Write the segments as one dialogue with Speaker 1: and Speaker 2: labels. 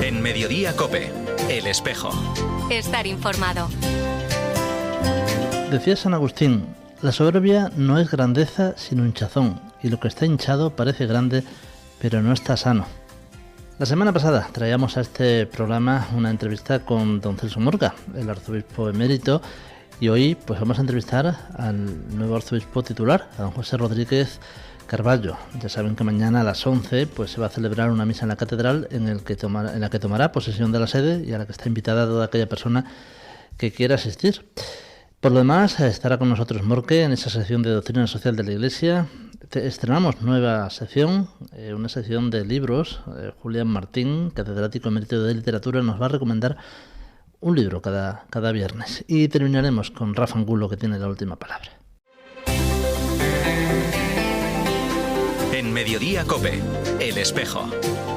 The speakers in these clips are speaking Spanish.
Speaker 1: En Mediodía COPE, El Espejo.
Speaker 2: Estar informado.
Speaker 3: Decía San Agustín, la soberbia no es grandeza sino hinchazón, y lo que está hinchado parece grande, pero no está sano. La semana pasada traíamos a este programa una entrevista con don Celso Morga, el arzobispo emérito, y hoy pues vamos a entrevistar al nuevo arzobispo titular, a don José Rodríguez Carballo. Ya saben que mañana a las 11 pues se va a celebrar una misa en la catedral en la que tomará posesión de la sede y a la que está invitada toda aquella persona que quiera asistir. Por lo demás, estará con nosotros Morque en esa sección de Doctrina Social de la Iglesia. Estrenamos nueva sección, una sección de libros. Julián Martín, catedrático emérito de literatura, nos va a recomendar un libro cada viernes. Y terminaremos con Rafa Angulo, que tiene la última palabra.
Speaker 1: En Mediodía COPE, El Espejo.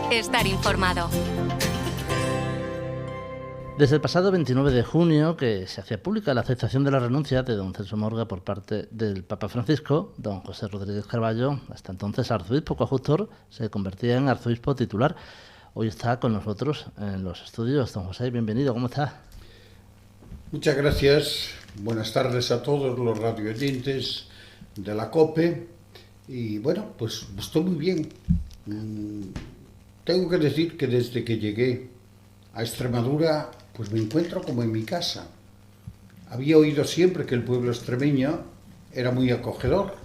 Speaker 2: Estar informado.
Speaker 3: Desde el pasado 29 de junio, que se hacía pública la aceptación de la renuncia de don Celso Morga por parte del Papa Francisco, don José Rodríguez Carballo, hasta entonces arzobispo coadjutor, se convertía en arzobispo titular. Hoy está con nosotros en los estudios. Don José, bienvenido, ¿cómo está?
Speaker 4: Muchas gracias, buenas tardes a todos los radioyentes de la COPE. Y bueno, pues estoy muy bien. Tengo que decir que desde que llegué a Extremadura, pues me encuentro como en mi casa. Había oído siempre que el pueblo extremeño era muy acogedor,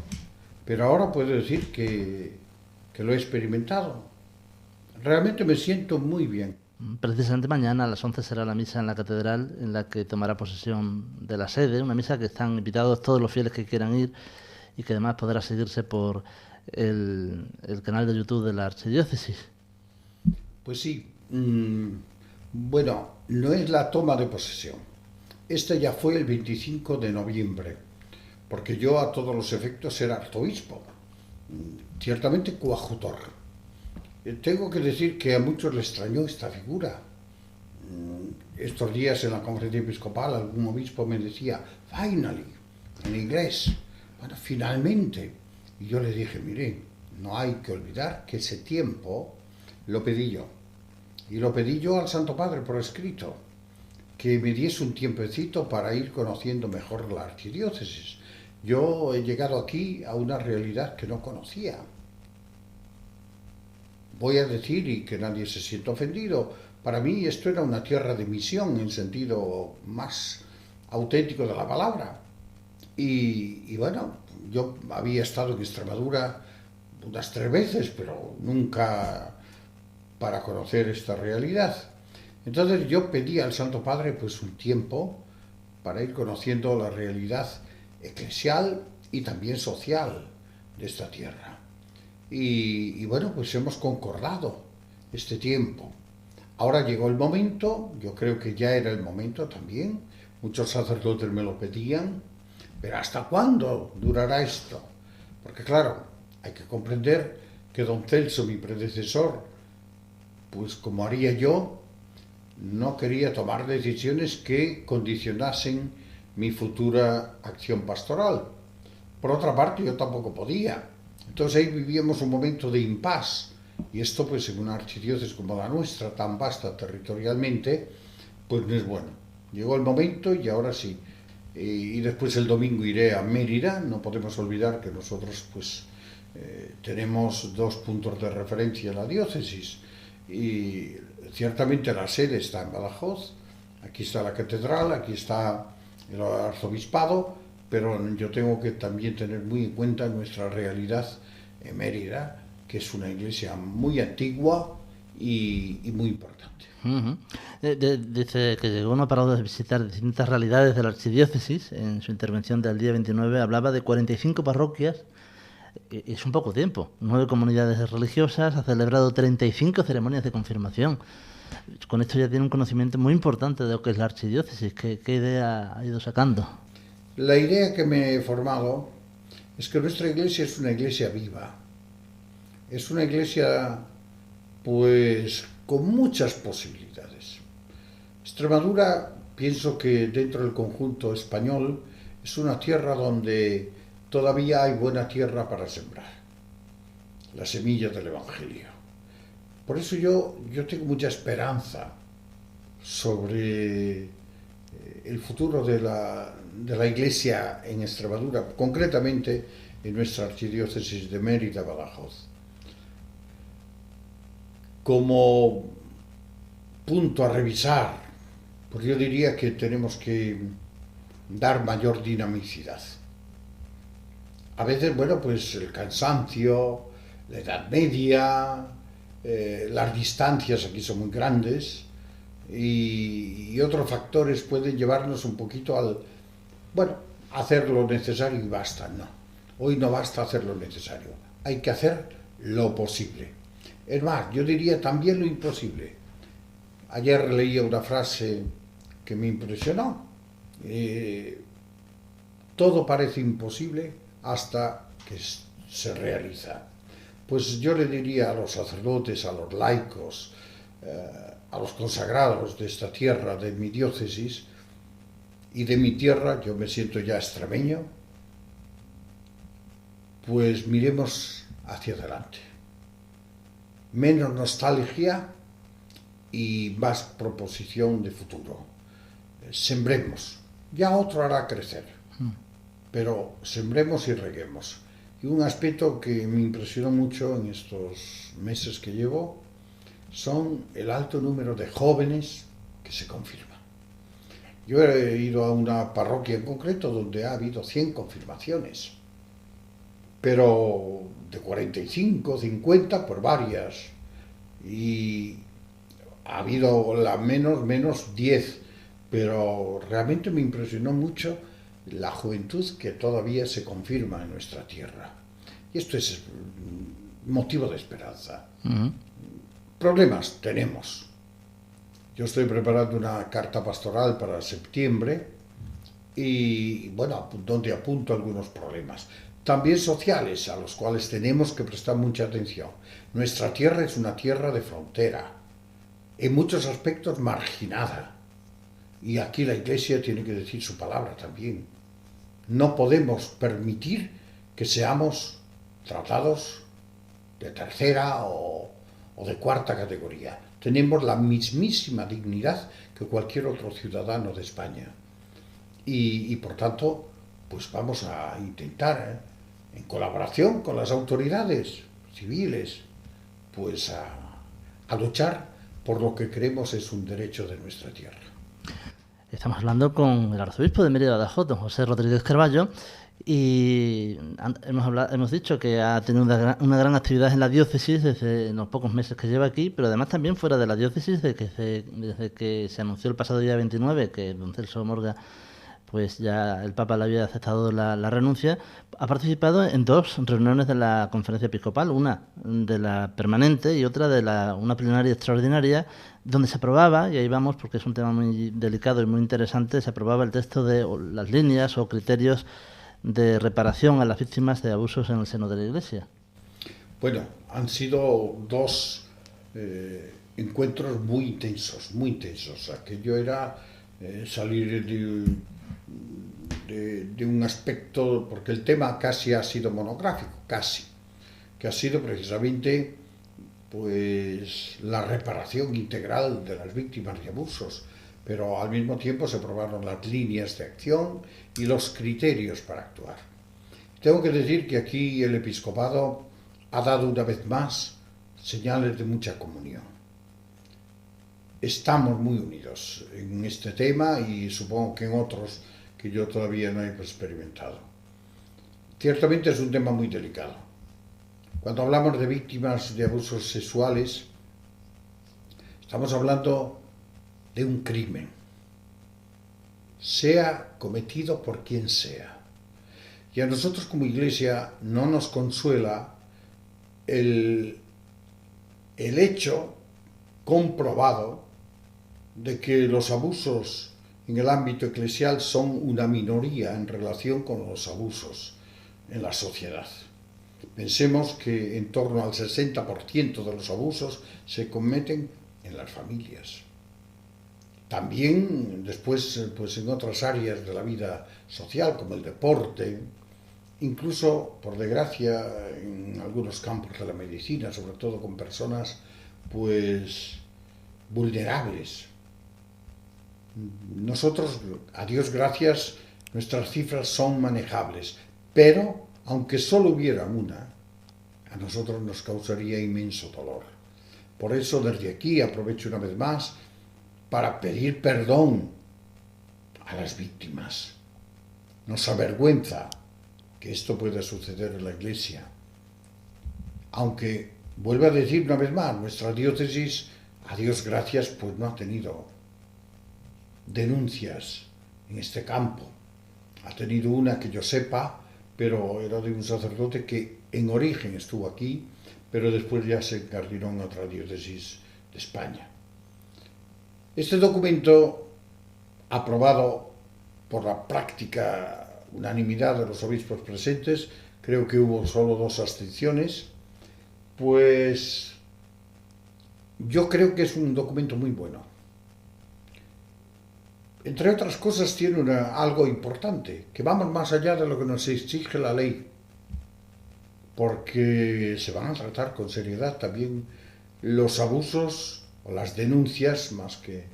Speaker 4: pero ahora puedo decir que lo he experimentado. Realmente me siento muy bien.
Speaker 3: Precisamente mañana a las 11 será la misa en la catedral en la que tomará posesión de la sede, una misa que están invitados todos los fieles que quieran ir y que además podrá seguirse por el canal de YouTube de la Archidiócesis.
Speaker 4: Pues sí. Bueno, no es la toma de posesión. Este ya fue el 25 de noviembre, porque yo a todos los efectos era arzobispo, ciertamente coadjutor. Tengo que decir que a muchos les extrañó esta figura. Estos días en la conferencia episcopal algún obispo me decía, finally, en inglés, bueno, finalmente. Y yo le dije, mire, no hay que olvidar que ese tiempo lo pedí yo. Y lo pedí yo al Santo Padre por escrito, que me diese un tiempecito para ir conociendo mejor la archidiócesis. Yo he llegado aquí a una realidad que no conocía. Voy a decir, y que nadie se sienta ofendido, para mí esto era una tierra de misión en sentido más auténtico de la palabra. Y bueno, yo había estado en Extremadura unas 3 veces, pero nunca para conocer esta realidad. Entonces yo pedí al Santo Padre pues un tiempo para ir conociendo la realidad eclesial y también social de esta tierra. Y bueno, pues hemos concordado este tiempo. Ahora llegó el momento, yo creo que ya era el momento también, muchos sacerdotes me lo pedían, pero ¿hasta cuándo durará esto? Porque claro, hay que comprender que don Celso, mi predecesor, pues como haría yo, no quería tomar decisiones que condicionasen mi futura acción pastoral. Por otra parte, yo tampoco podía. Entonces ahí vivíamos un momento de impasse, y esto pues en una archidiócesis como la nuestra, tan vasta territorialmente, pues no es bueno. Llegó el momento y ahora sí. Y después el domingo iré a Mérida. No podemos olvidar que nosotros pues tenemos 2 puntos de referencia en la diócesis. Y ciertamente la sede está en Badajoz, aquí está la catedral, aquí está el arzobispado, pero yo tengo que también tener muy en cuenta nuestra realidad en Mérida, que es una iglesia muy antigua y muy importante.
Speaker 3: Dice que llegó, no ha parado de visitar distintas realidades de la archidiócesis. En su intervención del día 29 hablaba de 45 parroquias. Es un poco tiempo. 9 comunidades religiosas, ha celebrado 35 ceremonias de confirmación. Con esto ya tiene un conocimiento muy importante de lo que es la archidiócesis. ¿Qué idea ha ido sacando?
Speaker 4: La idea que me he formado es que nuestra iglesia es una iglesia viva. Es una iglesia, pues, con muchas posibilidades. Extremadura, pienso que dentro del conjunto español, es una tierra donde todavía hay buena tierra para sembrar la semilla del Evangelio. Por eso yo tengo mucha esperanza sobre el futuro de la Iglesia en Extremadura, concretamente en nuestra archidiócesis de Mérida-Badajoz. Como punto a revisar, pues yo diría que tenemos que dar mayor dinamicidad. A veces, bueno, pues el cansancio, la Edad Media, las distancias aquí son muy grandes y otros factores pueden llevarnos un poquito al, bueno, hacer lo necesario y basta. No, hoy no basta hacer lo necesario, hay que hacer lo posible. Es más, yo diría también lo imposible. Ayer leía una frase que me impresionó. Todo parece imposible hasta que se realiza. Pues yo le diría a los sacerdotes, a los laicos, a los consagrados de esta tierra, de mi diócesis y de mi tierra, yo me siento ya extremeño, pues miremos hacia adelante. Menos nostalgia y más proposición de futuro. Sembremos, ya otro hará crecer, pero sembremos y reguemos. Y un aspecto que me impresionó mucho en estos meses que llevo son el alto número de jóvenes que se confirman. Yo he ido a una parroquia en concreto donde ha habido 100 confirmaciones, pero de 45, 50 por varias, y ha habido menos 10, pero realmente me impresionó mucho la juventud que todavía se confirma en nuestra tierra. Y esto es motivo de esperanza. Problemas tenemos. Yo estoy preparando una carta pastoral para septiembre y, bueno, donde apunto algunos problemas. También sociales, a los cuales tenemos que prestar mucha atención. Nuestra tierra es una tierra de frontera, en muchos aspectos marginada. Y aquí la Iglesia tiene que decir su palabra también. No podemos permitir que seamos tratados de tercera o de cuarta categoría. Tenemos la mismísima dignidad que cualquier otro ciudadano de España. Y por tanto, pues vamos a intentar, en colaboración con las autoridades civiles, pues a luchar por lo que creemos es un derecho de nuestra tierra.
Speaker 3: Estamos hablando con el arzobispo de Mérida-Badajoz, don José Rodríguez Carballo, y hemos dicho que ha tenido una gran actividad en la diócesis desde los pocos meses que lleva aquí, pero además también fuera de la diócesis, desde que se anunció el pasado día 29 que don Celso Morga, pues ya el Papa le había aceptado la renuncia. Ha participado en 2 reuniones de la Conferencia Episcopal, una de la permanente y otra de una plenaria extraordinaria, donde se aprobaba, y ahí vamos porque es un tema muy delicado y muy interesante, se aprobaba el texto de las líneas o criterios de reparación a las víctimas de abusos en el seno de la Iglesia.
Speaker 4: Bueno, han sido 2 encuentros muy intensos. Aquello era salir de un aspecto, porque el tema casi ha sido monográfico, que ha sido precisamente pues la reparación integral de las víctimas de abusos, pero al mismo tiempo se aprobaron las líneas de acción y los criterios para actuar. Tengo que decir que aquí el episcopado ha dado una vez más señales de mucha comunión. Estamos muy unidos en este tema y supongo que en otros que yo todavía no he experimentado. Ciertamente es un tema muy delicado. Cuando hablamos de víctimas de abusos sexuales, estamos hablando de un crimen, sea cometido por quien sea. Y a nosotros como Iglesia no nos consuela el hecho comprobado de que los abusos en el ámbito eclesial son una minoría en relación con los abusos en la sociedad. Pensemos que en torno al 60% de los abusos se cometen en las familias. También después, pues en otras áreas de la vida social, como el deporte, incluso, por desgracia, en algunos campos de la medicina, sobre todo con personas pues vulnerables. Nosotros, a Dios gracias, nuestras cifras son manejables, pero aunque solo hubiera una, a nosotros nos causaría inmenso dolor. Por eso desde aquí aprovecho una vez más para pedir perdón a las víctimas. Nos avergüenza que esto pueda suceder en la Iglesia. Aunque, vuelvo a decir una vez más, nuestra diócesis, a Dios gracias, pues no ha tenido denuncias en este campo. Ha tenido una que yo sepa, pero era de un sacerdote que en origen estuvo aquí, pero después ya se encardinó en otra diócesis de España. Este documento, aprobado por la práctica unanimidad de los obispos presentes, creo que hubo solo 2 abstenciones, pues yo creo que es un documento muy bueno. Entre otras cosas tiene algo importante, que vamos más allá de lo que nos exige la ley, porque se van a tratar con seriedad también los abusos o las denuncias, más que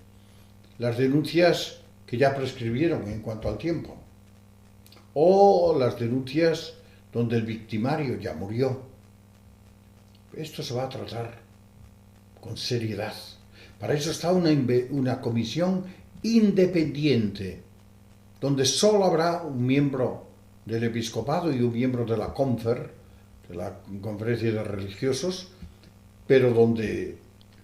Speaker 4: las denuncias que ya prescribieron en cuanto al tiempo, o las denuncias donde el victimario ya murió. Esto se va a tratar con seriedad. Para eso está una comisión independiente, donde solo habrá un miembro del episcopado y un miembro de la CONFER, de la Conferencia de Religiosos, pero donde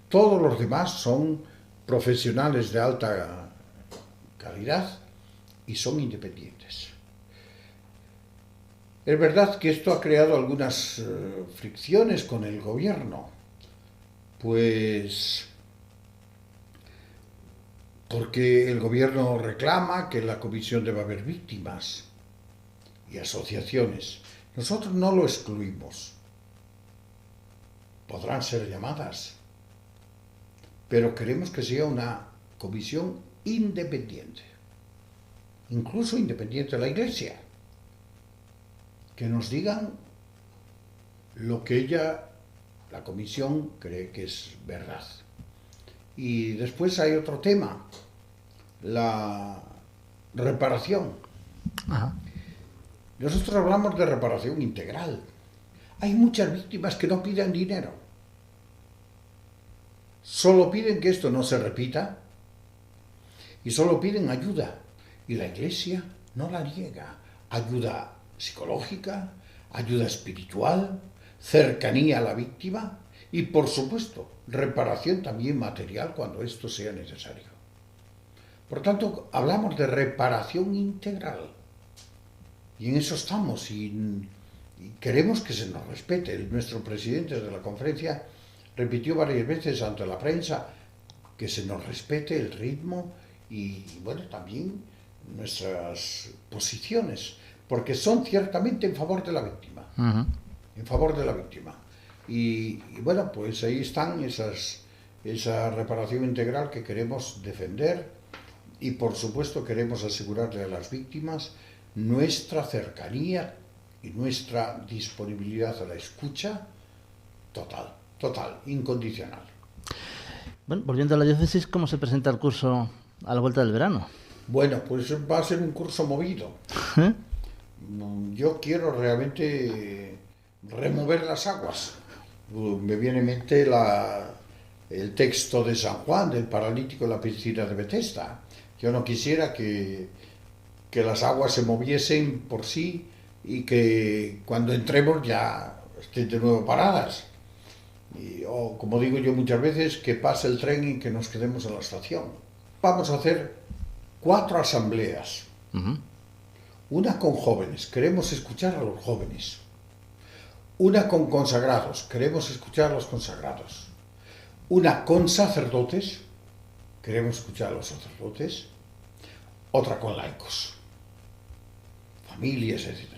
Speaker 4: todos los demás son profesionales de alta calidad y son independientes. Es verdad que esto ha creado algunas fricciones con el gobierno, pues porque el gobierno reclama que en la comisión debe haber víctimas y asociaciones. Nosotros no lo excluimos. Podrán ser llamadas, pero queremos que sea una comisión independiente, incluso independiente de la Iglesia, que nos digan lo que la comisión, cree que es verdad. Y después hay otro tema, la reparación.
Speaker 3: Ajá.
Speaker 4: Nosotros hablamos de reparación integral. Hay muchas víctimas que no piden dinero. Solo piden que esto no se repita y solo piden ayuda. Y la Iglesia no la niega. Ayuda psicológica, ayuda espiritual, cercanía a la víctima y, por supuesto, reparación también material cuando esto sea necesario. Por tanto, hablamos de reparación integral. Y en eso estamos y queremos que se nos respete. Nuestro presidente de la conferencia repitió varias veces ante la prensa que se nos respete el ritmo y bueno, también nuestras posiciones, porque son ciertamente en favor de la víctima.
Speaker 3: Uh-huh.
Speaker 4: En favor de la víctima. Y bueno, pues ahí están esa reparación integral que queremos defender y por supuesto queremos asegurarle a las víctimas nuestra cercanía y nuestra disponibilidad a la escucha total, incondicional.
Speaker 3: Bueno, volviendo a la diócesis, ¿cómo se presenta el curso a la vuelta del verano?
Speaker 4: Bueno, pues va a ser un curso movido.
Speaker 3: ¿Eh?
Speaker 4: Yo quiero realmente remover las aguas. Me viene en mente el texto de San Juan, del paralítico en la piscina de Betesda. Yo no quisiera que las aguas se moviesen por sí y que cuando entremos ya estén de nuevo paradas. O como digo yo muchas veces, que pase el tren y que nos quedemos en la estación. Vamos a hacer 4 asambleas.
Speaker 3: Uh-huh.
Speaker 4: Una con jóvenes, queremos escuchar a los jóvenes. Una con consagrados, queremos escuchar a los consagrados. Una con sacerdotes, queremos escuchar a los sacerdotes. Otra con laicos, familias, etc.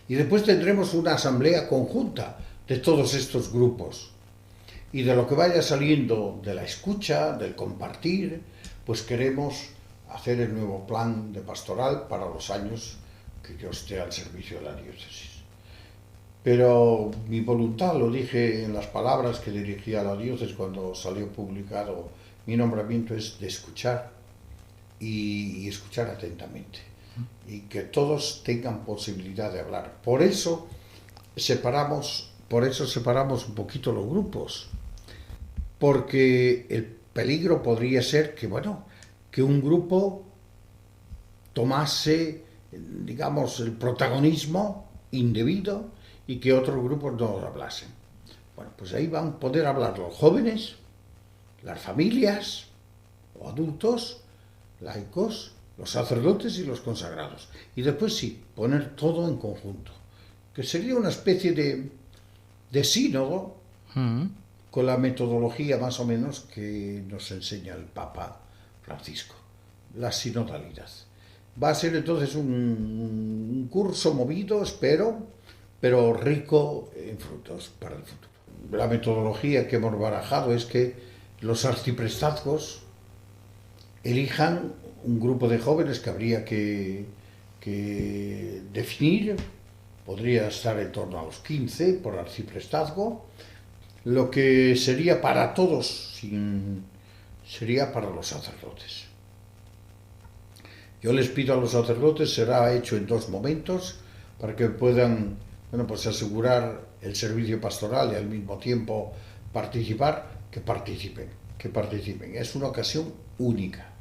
Speaker 4: Y después tendremos una asamblea conjunta de todos estos grupos. Y de lo que vaya saliendo de la escucha, del compartir, pues queremos hacer el nuevo plan de pastoral para los años que yo esté al servicio de la diócesis. pero mi voluntad, lo dije en las palabras que dirigí a la diócesis cuando salió publicado mi nombramiento, es de escuchar y escuchar atentamente, y que todos tengan posibilidad de hablar. Por eso separamos un poquito los grupos, porque el peligro podría ser que un grupo tomase, digamos, el protagonismo indebido y que otros grupos no hablasen. Bueno, pues ahí van a poder hablar los jóvenes, las familias o adultos, laicos, los sacerdotes y los consagrados. Y después sí, poner todo en conjunto, que sería una especie de sínodo con la metodología más o menos que nos enseña el Papa Francisco, la sinodalidad. Va a ser entonces un curso movido, espero, pero rico en frutos para el futuro. La metodología que hemos barajado es que los arciprestazgos elijan un grupo de jóvenes que habría que definir. Podría estar en torno a los 15 por arciprestazgo. Lo que sería para todos sería para los sacerdotes. Yo les pido a los sacerdotes, será hecho en 2 momentos, para que puedan asegurar el servicio pastoral y al mismo tiempo participar, que participen. Es una ocasión única.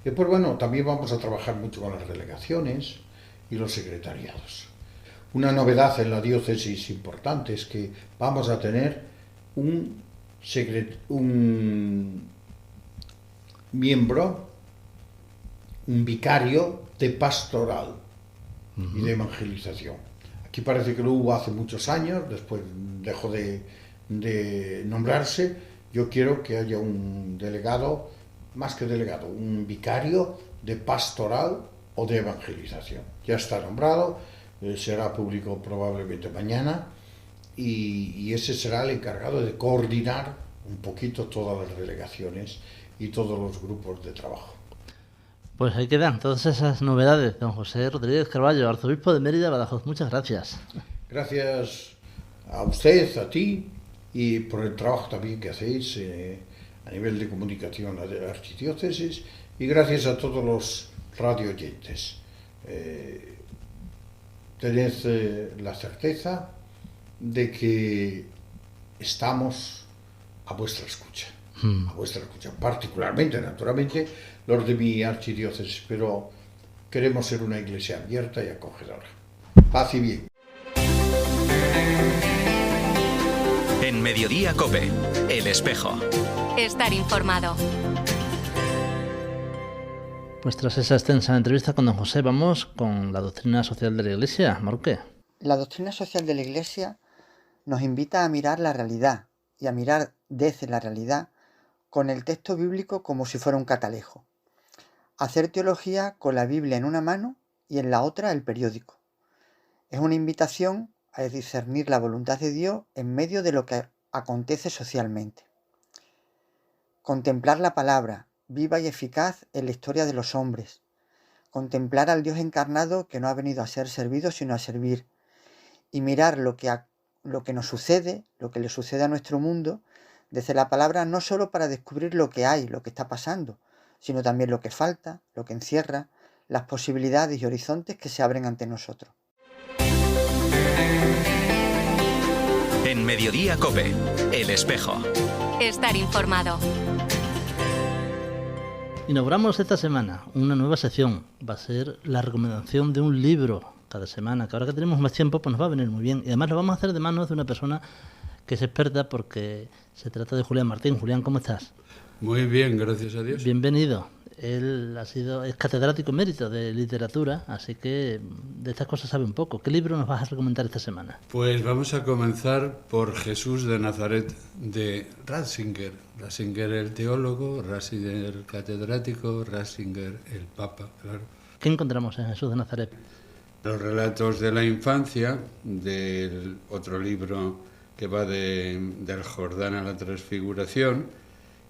Speaker 4: Después, también vamos a trabajar mucho con las delegaciones y los secretariados. Una novedad en la diócesis importante es que vamos a tener un miembro, un vicario de pastoral y de evangelización. Aquí parece que lo hubo hace muchos años, después dejó de nombrarse. Yo quiero que haya un delegado, más que delegado, un vicario de pastoral o de evangelización. Ya está nombrado, será público probablemente mañana, y ese será el encargado de coordinar un poquito todas las delegaciones y todos los grupos de trabajo.
Speaker 3: Pues ahí quedan todas esas novedades. Don José Rodríguez Carballo, arzobispo de Mérida, Badajoz. Muchas gracias.
Speaker 4: Gracias a usted, a ti, y por el trabajo también que hacéis a nivel de comunicación de la archidiócesis, y gracias a todos los radio oyentes. Tened la certeza de que estamos a vuestra escucha, particularmente, naturalmente, los de mi archidiócesis, pero queremos ser una iglesia abierta y acogedora. Paz y bien.
Speaker 1: En Mediodía COPE, El Espejo.
Speaker 2: Estar informado.
Speaker 3: Pues tras esa extensa entrevista con don José, vamos con la doctrina social de la Iglesia. Marque.
Speaker 5: La doctrina social de la Iglesia nos invita a mirar la realidad y a mirar desde la realidad con el texto bíblico como si fuera un catalejo. Hacer teología con la Biblia en una mano y en la otra el periódico. Es una invitación a discernir la voluntad de Dios en medio de lo que acontece socialmente. Contemplar la palabra, viva y eficaz en la historia de los hombres. Contemplar al Dios encarnado que no ha venido a ser servido sino a servir. Y mirar lo que nos sucede, lo que le sucede a nuestro mundo, desde la palabra, no solo para descubrir lo que hay, lo que está pasando, sino también lo que falta, lo que encierra, las posibilidades y horizontes que se abren ante nosotros.
Speaker 1: En Mediodía COPE, El Espejo.
Speaker 2: Estar informado.
Speaker 3: Inauguramos esta semana una nueva sección. Va a ser la recomendación de un libro cada semana, que ahora que tenemos más tiempo pues nos va a venir muy bien. Y además lo vamos a hacer de manos de una persona que es experta, porque se trata de Julián Martín. Julián, ¿cómo estás?
Speaker 6: Muy bien, gracias a Dios.
Speaker 3: Bienvenido. Él es catedrático emérito de literatura, así que de estas cosas sabe un poco. ¿Qué libro nos vas a recomendar esta semana?
Speaker 6: Pues vamos a comenzar por Jesús de Nazaret, de Ratzinger. Ratzinger el teólogo, Ratzinger el catedrático, Ratzinger el papa, claro.
Speaker 3: ¿Qué encontramos en Jesús de Nazaret?
Speaker 6: Los relatos de la infancia, del otro libro que va del Jordán a la Transfiguración,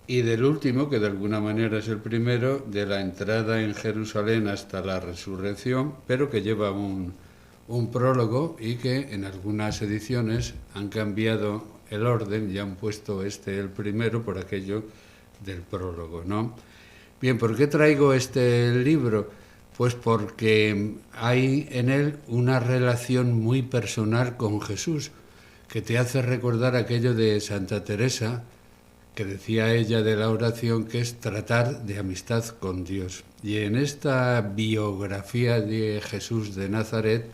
Speaker 6: y del último, que de alguna manera es el primero, de la entrada en Jerusalén hasta la resurrección, pero que lleva un un prólogo y que en algunas ediciones han cambiado el orden y han puesto el primero por aquello del prólogo, ¿no? Bien, ¿por qué traigo este libro? Pues porque hay en él una relación muy personal con Jesús, que te hace recordar aquello de Santa Teresa, que decía ella de la oración, que es tratar de amistad con Dios. Y en esta biografía de Jesús de Nazaret,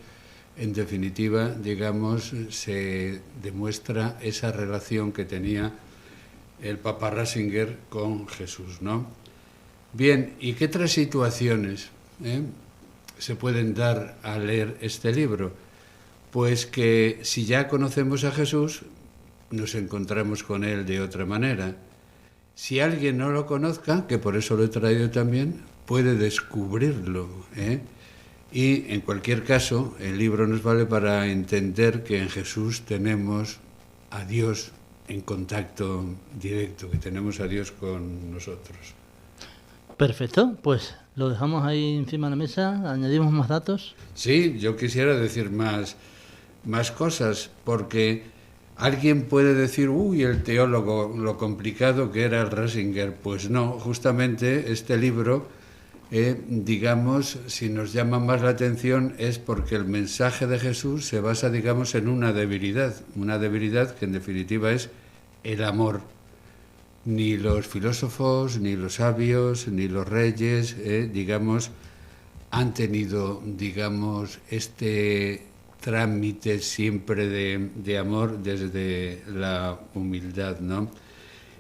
Speaker 6: en definitiva, digamos, se demuestra esa relación que tenía el Papa Ratzinger con Jesús, ¿no? Bien, ¿y qué otras situaciones se pueden dar al leer este libro? Pues que si ya conocemos a Jesús, nos encontramos con él de otra manera. Si alguien no lo conozca, que por eso lo he traído también, puede descubrirlo, Y en cualquier caso, el libro nos vale para entender que en Jesús tenemos a Dios en contacto directo, que tenemos a Dios con nosotros.
Speaker 3: Perfecto, pues lo dejamos ahí encima de la mesa, añadimos más datos.
Speaker 6: Sí, yo quisiera decir más cosas, porque alguien puede decir, uy, el teólogo, lo complicado que era el Ratzinger. Pues no, justamente este libro, digamos, si nos llama más la atención es porque el mensaje de Jesús se basa, digamos, en una debilidad que en definitiva es el amor. Ni los filósofos, ni los sabios, ni los reyes, digamos, han tenido, digamos, este trámite siempre de amor desde la humildad, ¿no?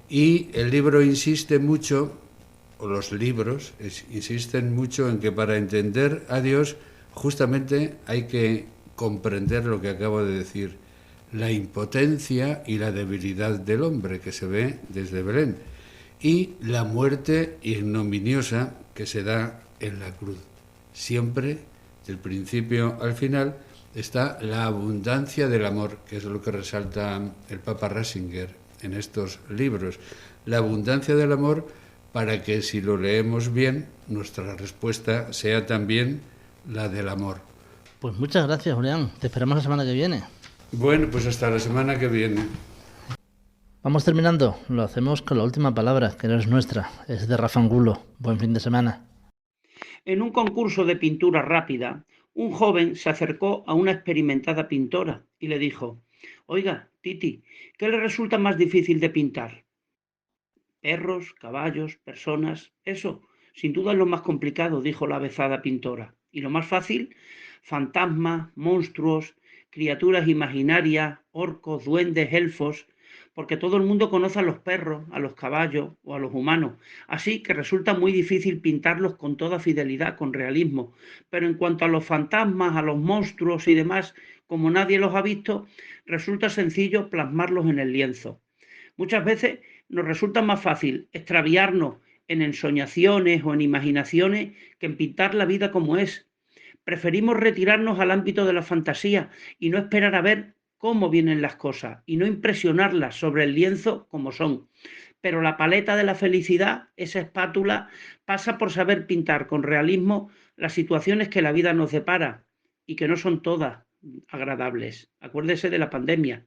Speaker 6: Y el libro insiste mucho, o los libros insisten mucho en que para entender a Dios justamente hay que comprender lo que acabo de decir, la impotencia y la debilidad del hombre que se ve desde Belén y la muerte ignominiosa que se da en la cruz. Siempre, del principio al final, está la abundancia del amor, que es lo que resalta el Papa Ratzinger en estos libros. La abundancia del amor para que si lo leemos bien, nuestra respuesta sea también la del amor.
Speaker 3: Pues muchas gracias, Julián. Te esperamos la semana que viene.
Speaker 6: Bueno, pues hasta la semana que viene.
Speaker 3: Vamos terminando. Lo hacemos con la última palabra, que no es nuestra, es de Rafa Angulo. Buen fin de semana.
Speaker 7: En un concurso de pintura rápida, un joven se acercó a una experimentada pintora y le dijo: «Oiga, Titi, ¿qué le resulta más difícil de pintar? Perros, caballos, personas. Eso, sin duda es lo más complicado», dijo la avezada pintora. «¿Y lo más fácil? Fantasmas, monstruos, criaturas imaginarias, orcos, duendes, elfos, porque todo el mundo conoce a los perros, a los caballos o a los humanos, así que resulta muy difícil pintarlos con toda fidelidad, con realismo. Pero en cuanto a los fantasmas, a los monstruos y demás, como nadie los ha visto, resulta sencillo plasmarlos en el lienzo. Muchas veces nos resulta más fácil extraviarnos en ensoñaciones o en imaginaciones que en pintar la vida como es. Preferimos retirarnos al ámbito de la fantasía y no esperar a ver cómo vienen las cosas y no impresionarlas sobre el lienzo como son. Pero la paleta de la felicidad, esa espátula, pasa por saber pintar con realismo las situaciones que la vida nos depara y que no son todas agradables. Acuérdese de la pandemia.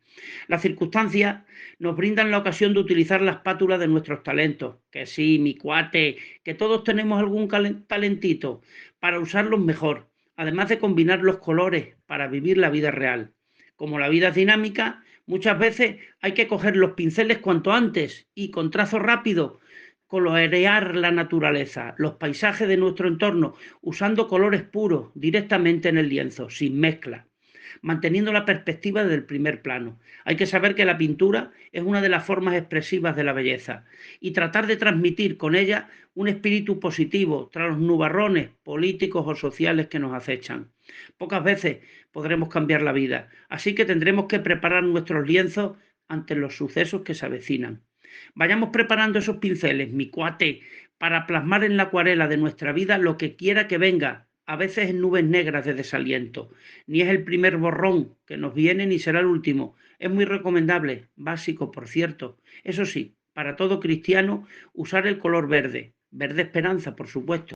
Speaker 7: Las circunstancias nos brindan la ocasión de utilizar la espátula de nuestros talentos. Que sí, mi cuate, que todos tenemos algún talentito, para usarlos mejor, además de combinar los colores para vivir la vida real. Como la vida es dinámica, muchas veces hay que coger los pinceles cuanto antes y con trazo rápido colorear la naturaleza, los paisajes de nuestro entorno, usando colores puros directamente en el lienzo, sin mezcla, manteniendo la perspectiva del primer plano. Hay que saber que la pintura es una de las formas expresivas de la belleza y tratar de transmitir con ella un espíritu positivo tras los nubarrones políticos o sociales que nos acechan. Pocas veces podremos cambiar la vida, así que tendremos que preparar nuestros lienzos ante los sucesos que se avecinan. Vayamos preparando esos pinceles, mi cuate, para plasmar en la acuarela de nuestra vida lo que quiera que venga, a veces en nubes negras de desaliento. Ni es el primer borrón que nos viene ni será el último. Es muy recomendable, básico por cierto. Eso sí, para todo cristiano, usar el color verde. Verde esperanza, por supuesto.